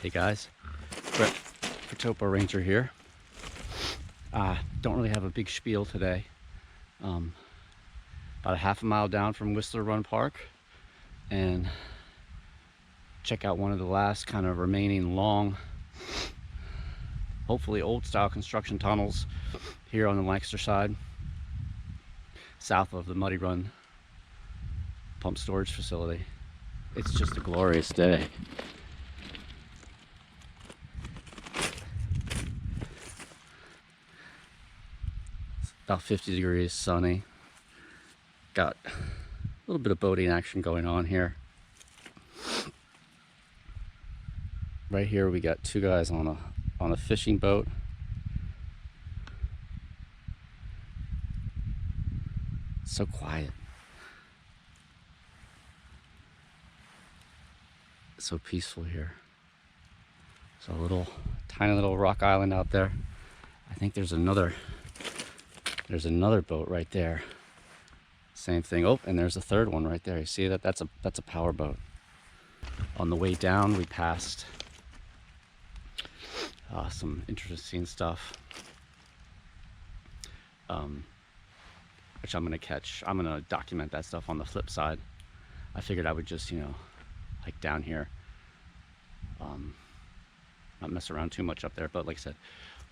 Hey guys, Brett for TopoRanger here. Don't really have a big spiel today. About a half a mile down from Wissler Run Park, and check out one of the last kind of remaining long, hopefully old style construction tunnels here on the Lancaster side, south of the Muddy Run pump storage facility. It's just a glorious day. About 50 degrees, sunny. Got a little bit of boating action going on here. Right here we got two guys on a fishing boat. It's so quiet. It's so peaceful here. There's a tiny little rock island out there. I think there's another boat right there. Same thing. Oh, and there's a third one right there. You see that? That's a power boat. On the way down, we passed some interesting stuff, which I'm gonna catch. I'm gonna document that stuff on the flip side. I figured I would just, like down here, not mess around too much up there. But like I said,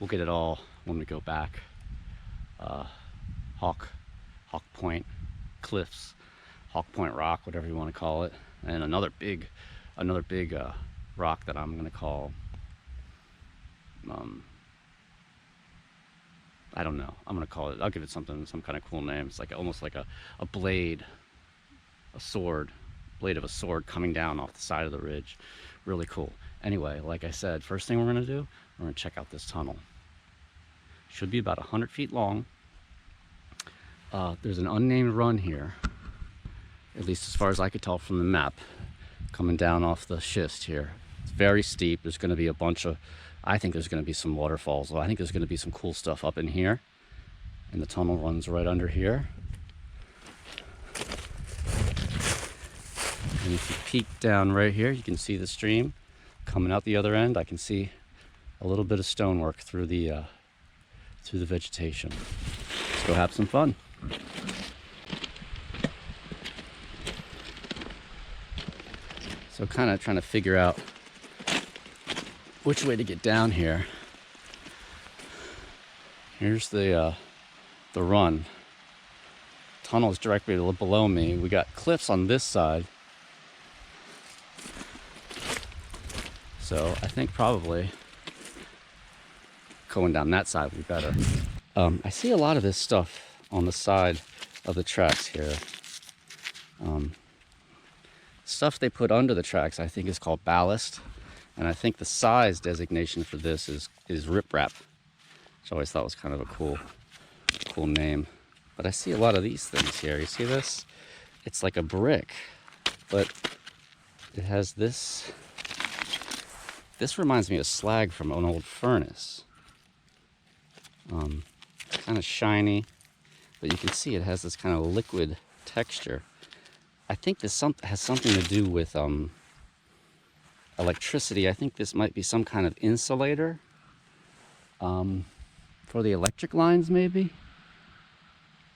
we'll get it all when we go back. Hawk Point Cliffs, Hawk Point Rock, whatever you want to call it, and another big rock that I'm gonna call, I don't know. I'm gonna call it. I'll give it some kind of cool name. It's like almost like a blade, blade of a sword coming down off the side of the ridge. Really cool. Anyway, like I said, first thing we're gonna do, we're gonna check out this tunnel. Should be about 100 feet long. There's an unnamed run here, at least as far as I could tell from the map, coming down off the schist here. It's very steep. There's going to be a bunch of, I think there's going to be some waterfalls. I think there's going to be some cool stuff up in here. And the tunnel runs right under here. And if you peek down right here, you can see the stream coming out the other end. I can see a little bit of stonework through the vegetation. Let's go have some fun. So kind of trying to figure out which way to get down here. Here's the run. Tunnel is directly below me. We got cliffs on this side. So I think probably going down that side would be better. I see a lot of this stuff on the side of the tracks here. Stuff they put under the tracks I think is called ballast, and I think the size designation for this is riprap, which I always thought was kind of a cool name. But I see a lot of these things here. You see this? It's like a brick, but it has this. This reminds me of slag from an old furnace. Kind of shiny, but you can see it has this kind of liquid texture. I think this has something to do with electricity. I think this might be some kind of insulator for the electric lines, maybe.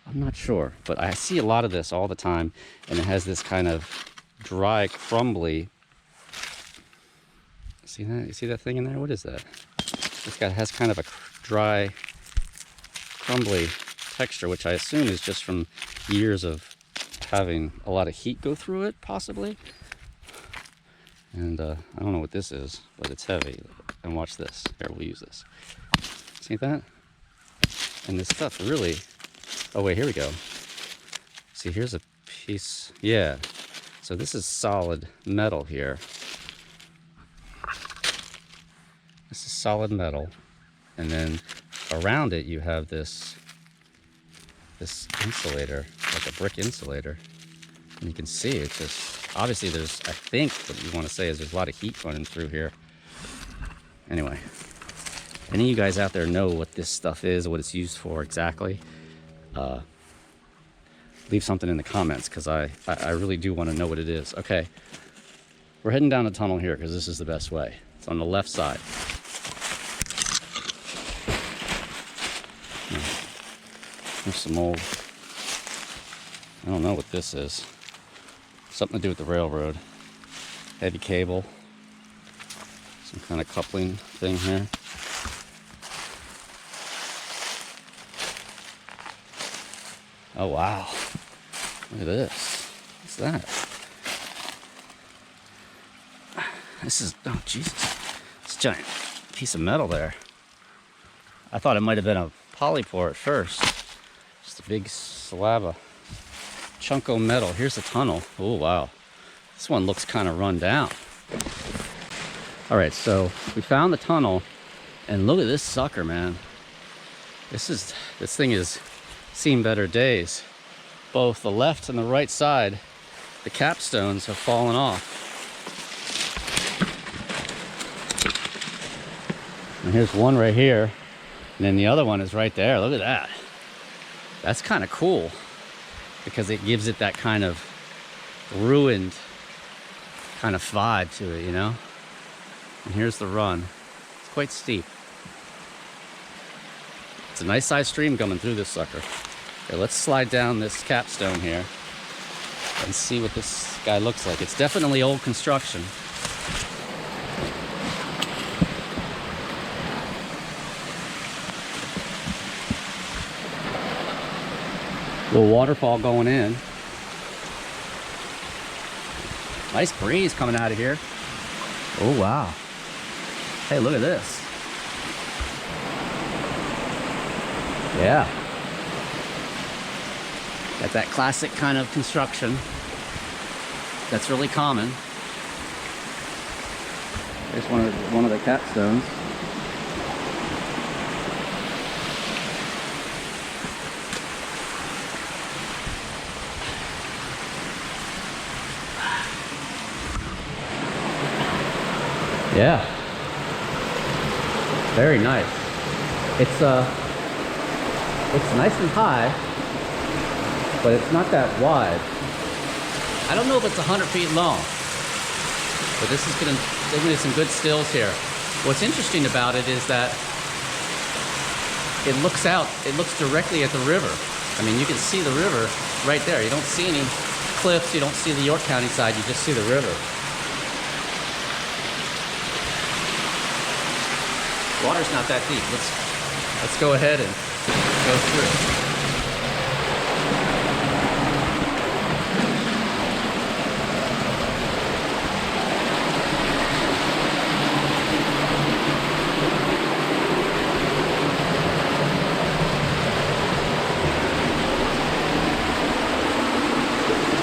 I'm not sure, but I see a lot of this all the time, and it has this kind of dry, crumbly. See that? You see that thing in there? What is that? This guy has kind of a dry, crumbly texture, which I assume is just from years of having a lot of heat go through it, possibly. And I don't know what this is, but it's heavy. And watch this. Here, we'll use this. See that? And this stuff really... Oh wait, here we go. See, here's a piece. Yeah. So this is solid metal here. This is solid metal. And then around it you have this insulator, like a brick insulator. And you can see it's just, obviously there's, I think what you want to say is there's a lot of heat running through here. Anyway, any of you guys out there know what this stuff is, what it's used for exactly? Leave something in the comments, because I really do want to know what it is. Okay, We're heading down the tunnel here because this is the best way. It's on the left side. There's some old, I don't know what this is. Something to do with the railroad. Heavy cable. Some kind of coupling thing here. Oh wow. Look at this. What's that? This is, oh Jesus. It's a giant piece of metal there. I thought it might have been a polypore at first. Just a big slab of chunko metal. Here's the tunnel. Oh wow. This one looks kind of run down. All right, so we found the tunnel, and look at this sucker, man. This thing has seen better days. Both the left and the right side, the capstones have fallen off. And here's one right here, and then the other one is right there. Look at that. That's kind of cool because it gives it that kind of ruined kind of vibe to it, you know? And here's the run. It's quite steep. It's a nice sized stream coming through this sucker. Okay, let's slide down this capstone here and see what this guy looks like. It's definitely old construction. Little waterfall going in. Nice breeze coming out of here. Oh wow. Hey, look at this. Yeah. Got that classic kind of construction that's really common. There's one of the capstones. Yeah. Very nice. It's nice and high, but it's not that wide. I don't know if it's 100 feet long, but this is gonna give me some good stills here. What's interesting about it is that it looks directly at the river. I mean, you can see the river right there. You don't see any cliffs, you don't see the York County side, you just see the river. Water's not that deep. Let's go ahead and go through.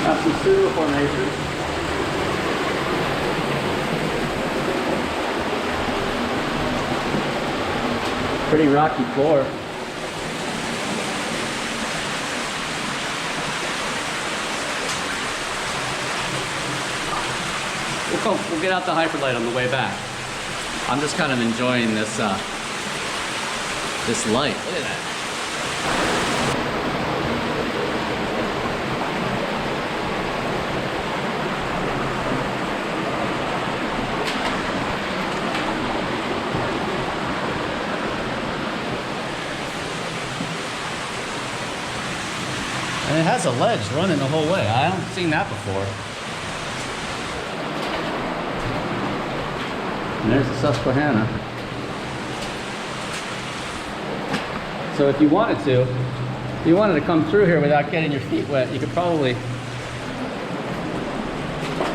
Got some pseudo formations. Pretty rocky floor. We'll get out the hyperlight on the way back. I'm just kind of enjoying this this light. Look at that. And it has a ledge running the whole way. I haven't seen that before. And there's the Susquehanna. So if you wanted to come through here without getting your feet wet, you could probably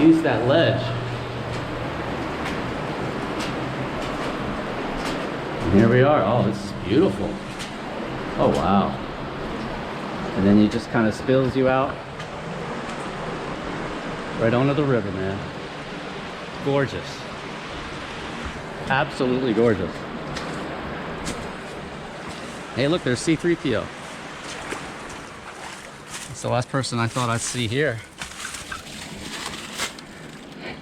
use that ledge. And here we are. Oh, this is beautiful. Oh, wow. And then it just kind of spills you out right onto the river, man. Gorgeous. Absolutely gorgeous. Hey, look, there's C-3PO. That's the last person I thought I'd see here.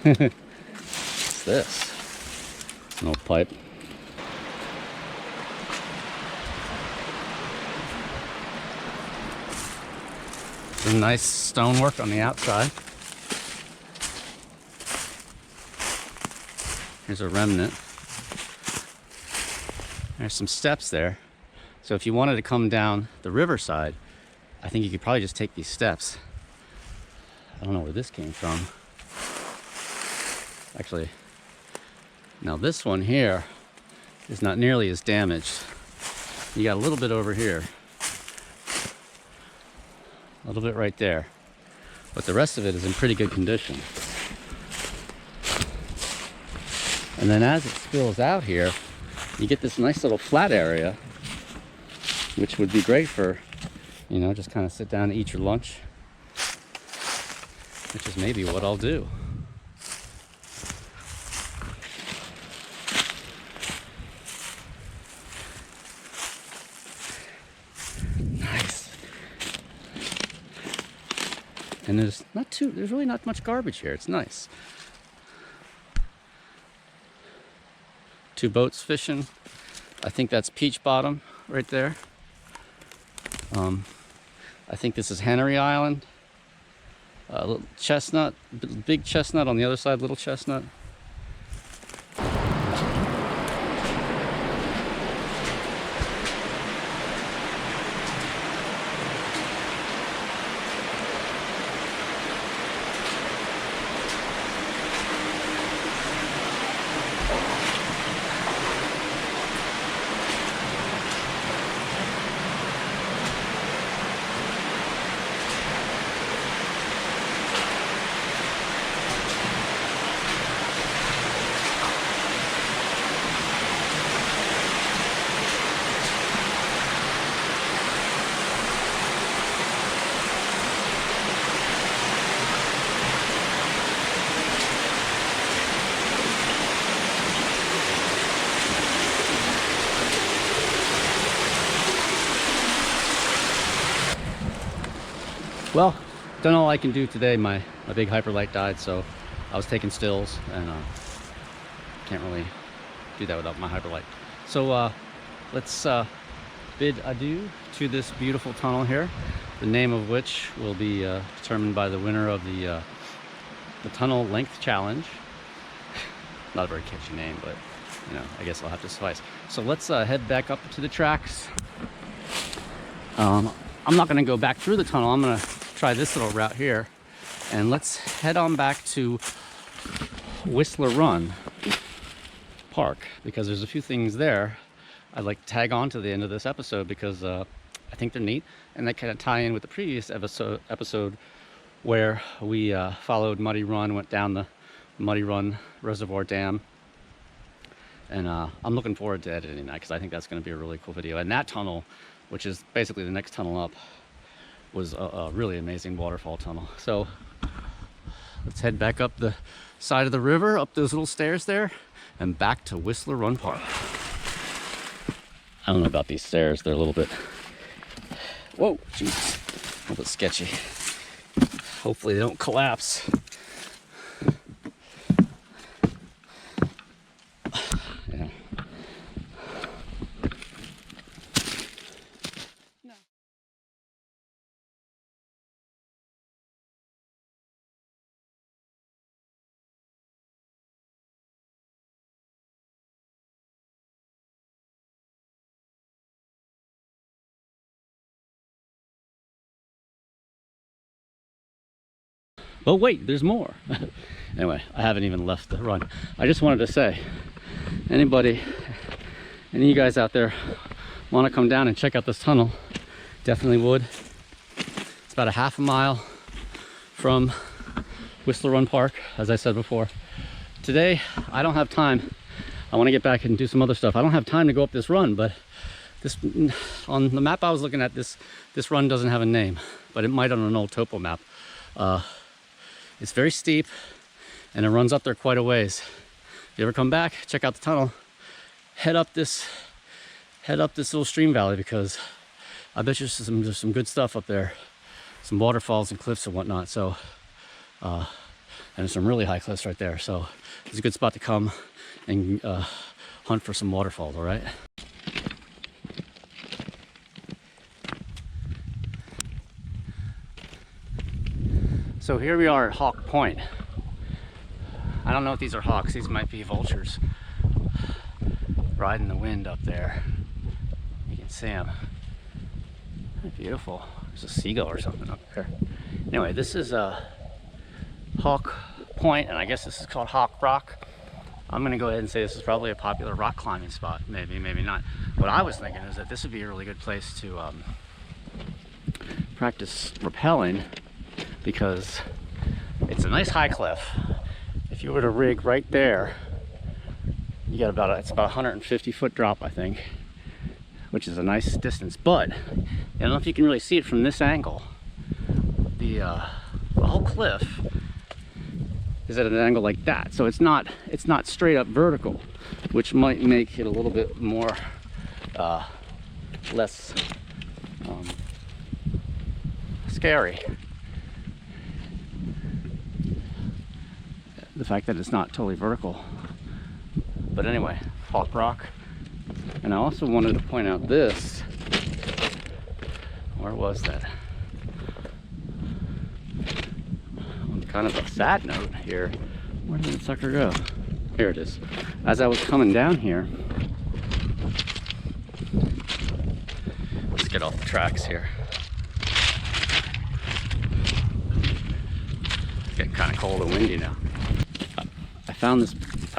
What's this? It's an old pipe. Some nice stonework on the outside. Here's a remnant. There's some steps there. So if you wanted to come down the riverside, I think you could probably just take these steps. I don't know where this came from. Actually, now this one here is not nearly as damaged. You got a little bit over here. A little bit right there. But the rest of it is in pretty good condition. And then as it spills out here, you get this nice little flat area, which would be great for, you know, just kind of sit down and eat your lunch, which is maybe what I'll do. Nice. And there's really not much garbage here. It's nice. 2 boats fishing. I think that's Peach Bottom right there. I think this is Henry Island. Little chestnut, big chestnut on the other side, little chestnut. Well, done all I can do today. My big hyperlight died, so I was taking stills, and can't really do that without my hyperlight. So let's bid adieu to this beautiful tunnel here, the name of which will be determined by the winner of the tunnel length challenge. Not a very catchy name, but you know, I guess I'll have to suffice. So let's head back up to the tracks. I'm not going to go back through the tunnel. I'm going to try this little route here, and let's head on back to Wissler Run Park, because there's a few things there I'd like to tag on to the end of this episode, because I think they're neat, and they kind of tie in with the previous episode where we followed Muddy Run, went down the Muddy Run Reservoir Dam, and I'm looking forward to editing that, because I think that's going to be a really cool video. And that tunnel, which is basically the next tunnel up, was a really amazing waterfall tunnel. So let's head back up the side of the river, up those little stairs there, and back to Wissler Run Park. I don't know about these stairs. They're a little bit, whoa, jeez, a little bit sketchy. Hopefully they don't collapse. Yeah. But wait, there's more. Anyway, I haven't even left the run. I just wanted to say, any of you guys out there want to come down and check out this tunnel, definitely would. It's about a half a mile from Wissler Run Park, as I said before. Today, I don't have time. I want to get back and do some other stuff. I don't have time to go up this run, but this, on the map I was looking at, this run doesn't have a name, but it might on an old topo map. It's very steep, and it runs up there quite a ways. If you ever come back, check out the tunnel. Head up this little stream valley, because I bet you there's some good stuff up there. Some waterfalls and cliffs and whatnot. So, and there's some really high cliffs right there. So it's a good spot to come and hunt for some waterfalls. All right. So here we are at Hawk Point. I don't know if these are hawks. These might be vultures riding the wind up there. You can see them. Beautiful. There's a seagull or something up there. Anyway, this is Hawk Point, and I guess this is called Hawk Rock. I'm gonna go ahead and say this is probably a popular rock climbing spot. Maybe, maybe not. What I was thinking is that this would be a really good place to practice rappelling, because it's a nice high cliff. If you were to rig right there, you got about it's about 150-foot drop, I think, which is a nice distance. But I don't know if you can really see it from this angle. The whole cliff is at an angle like that, so it's not straight up vertical, which might make it a little bit more less scary. The fact that it's not totally vertical. But anyway, Hawk Rock. And I also wanted to point out this. Where was that? On kind of a sad note here. Where did the sucker go? Here it is. As I was coming down here, let's get off the tracks here. It's getting kind of cold and windy now. I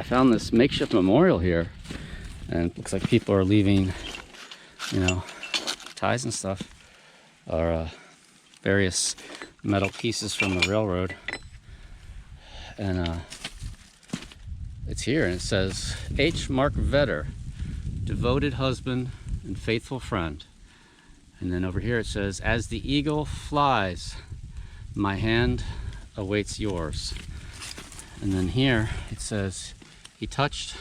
found this makeshift memorial here, and it looks like people are leaving, you know, ties and stuff, or various metal pieces from the railroad. And it's here, and it says, H. Mark Vetter, devoted husband and faithful friend. And then over here it says, as the eagle flies, my hand awaits yours. And then here it says, he touched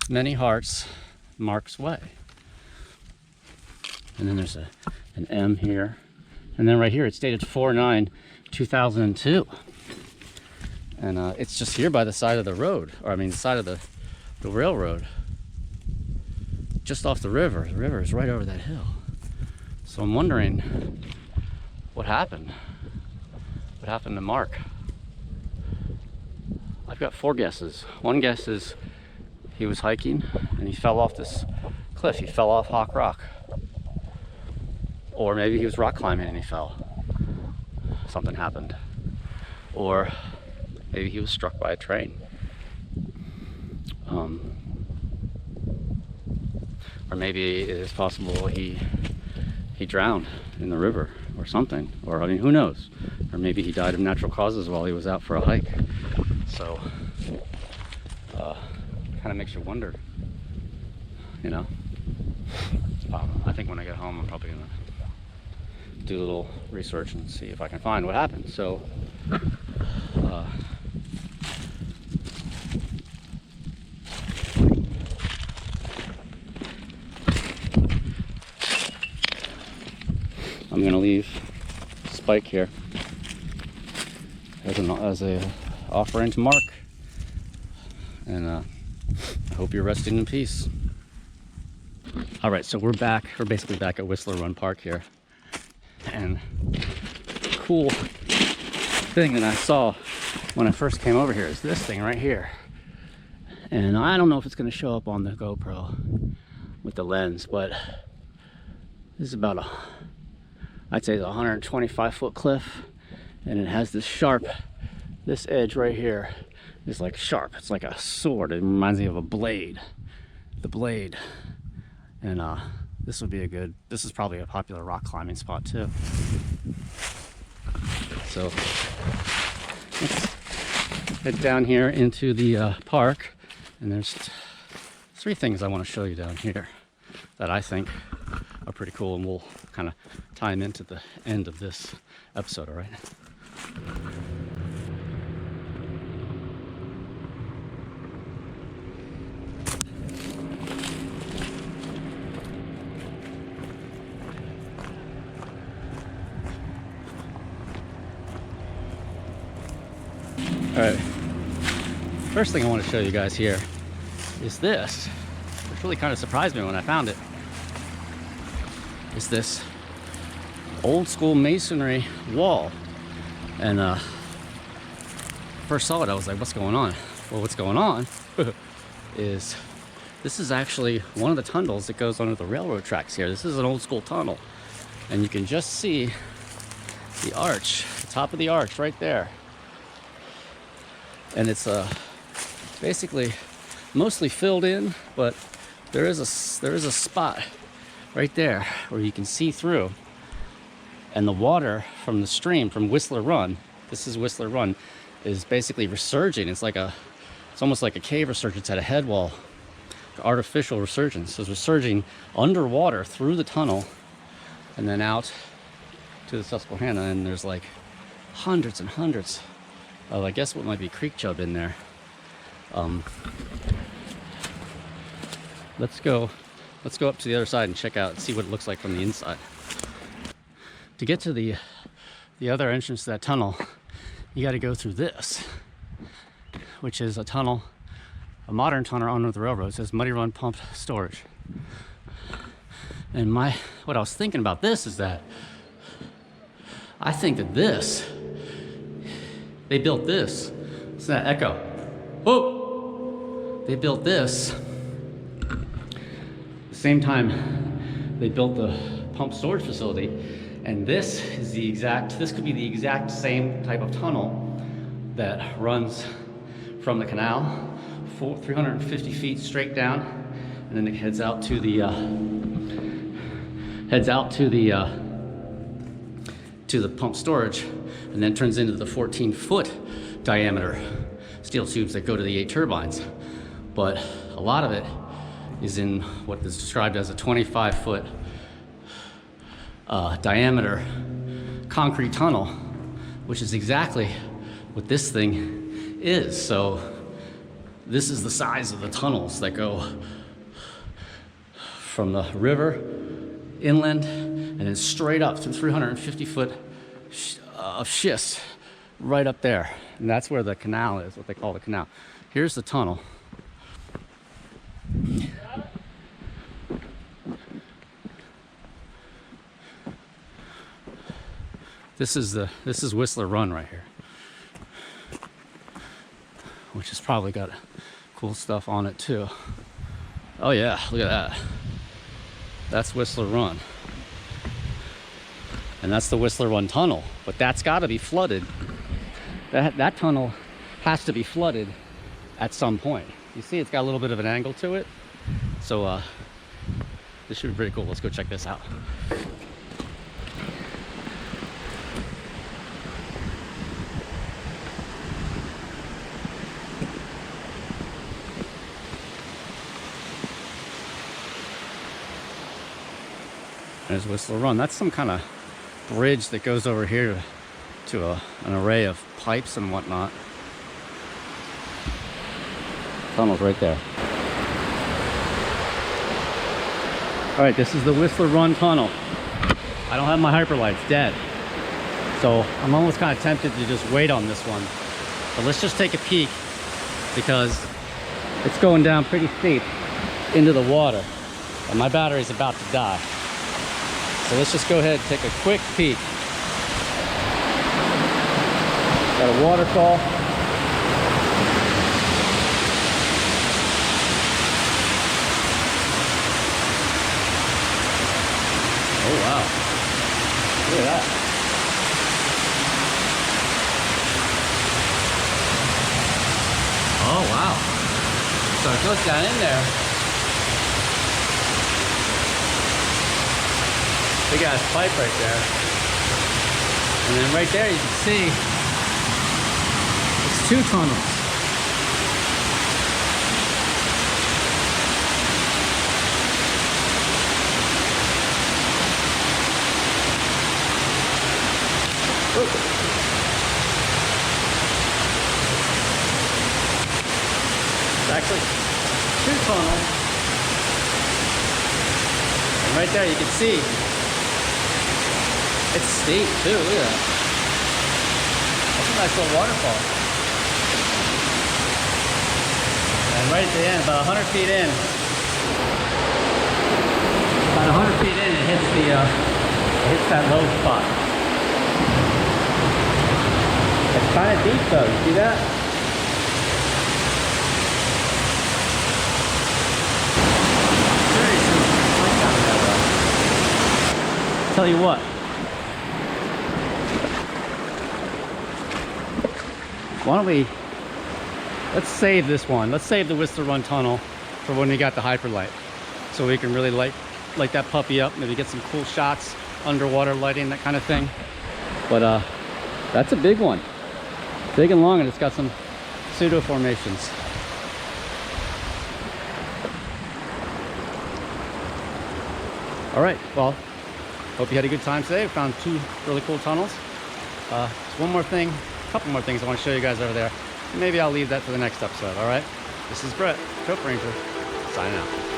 many hearts Mark's way. And then there's an M here. And then right here it's dated 4/9/2002. And it's just here by the side of the road, or I mean the side of the railroad. Just off the river. The river is right over that hill. So I'm wondering what happened. What happened to Mark? I've got 4 guesses. One guess is he was hiking and he fell off this cliff. He fell off Hawk Rock. Or maybe he was rock climbing and he fell. Something happened. Or maybe he was struck by a train. Or maybe it is possible he drowned in the river or something. Or I mean, who knows? Or maybe he died of natural causes while he was out for a hike. So, kind of makes you wonder, you know. I think when I get home, I'm probably gonna do a little research and see if I can find what happened. So, I'm gonna leave Spike here as a offering to Mark, and I hope you're resting in peace. All right, so we're basically back at Wissler Run Park here, and cool thing that I saw when I first came over here is this thing right here. And I don't know if it's going to show up on the GoPro with the lens, but this is about I'd say it's a 125-foot cliff, and it has this edge right here is like sharp. It's like a sword. It reminds me of a blade. The blade. And this is probably a popular rock climbing spot too. So let's head down here into the park, and there's 3 things I want to show you down here that I think are pretty cool, and we'll kind of tie them into the end of this episode, all right? All right, first thing I want to show you guys here is this, which really kind of surprised me when I found it. It's this old school masonry wall. And first saw it, I was like, what's going on? Well, what's going on is this is actually one of the tunnels that goes under the railroad tracks here. This is an old school tunnel, and you can just see the arch, the top of the arch right there. And it's basically mostly filled in, but there is a spot right there where you can see through, and the water from the stream from Wissler Run, this is Wissler Run, is basically resurging. It's almost like a cave resurgence at a head wall, artificial resurgence. So it's resurging underwater through the tunnel and then out to the Susquehanna, and there's like hundreds and hundreds of, I guess what might be creek chub in there. Let's go up to the other side and check out and see what it looks like from the inside. To get to the other entrance to that tunnel, you got to go through this, which is a tunnel, a modern tunnel under the railroad. It says Muddy Run Pump Storage. And what I was thinking about this is that I think that they built this. It's that echo. Whoa! They built this the same time they built the pump storage facility, and this could be the exact same type of tunnel that runs from the canal 350 feet straight down, and then it heads out to the pump storage, and then turns into the 14-foot diameter steel tubes that go to the 8 turbines. But a lot of it is in what is described as a 25-foot diameter concrete tunnel, which is exactly what this thing is. So this is the size of the tunnels that go from the river inland and then straight up through 350 foot of schist right up there. And that's where the canal is, what they call the canal. Here's the tunnel. This is Wissler Run right here, which has probably got cool stuff on it too. Oh yeah, look at that. That's Wissler Run. And that's the Wissler Run tunnel, but that's got to be flooded. That tunnel has to be flooded at some point. You see, it's got a little bit of an angle to it. So this should be pretty cool. Let's go check this out. There's Wissler Run. That's some kind of bridge that goes over here to an array of pipes and whatnot. Tunnel's right there. All right, this is the Wissler Run tunnel. I don't have my hyperlights, dead. So I'm almost kind of tempted to just wait on this one. But let's just take a peek, because it's going down pretty steep into the water and my battery's about to die. So let's just go ahead and take a quick peek. Got a waterfall. Oh wow, look at that. Oh wow, so it goes down in there. Big ass pipe right there. And then right there you can see it's 2 tunnels. It's actually 2 tunnels. And right there you can see it's steep too, look at that. That's a nice little waterfall. And right at the end, about 100 feet in, it hits that low spot. It's kind of deep though, you see that? tell you what. Why don't we, let's save this one. Let's save the Wissler Run tunnel for when we got the hyperlight. So we can really light that puppy up, maybe get some cool shots, underwater lighting, that kind of thing. But that's a big one. Big and long, and it's got some pseudo formations. All right, well, hope you had a good time today. We found 2 really cool tunnels. One more thing, a couple more things I want to show you guys over there. Maybe I'll leave that for the next episode, all right? This is Brett, TopoRanger, signing out.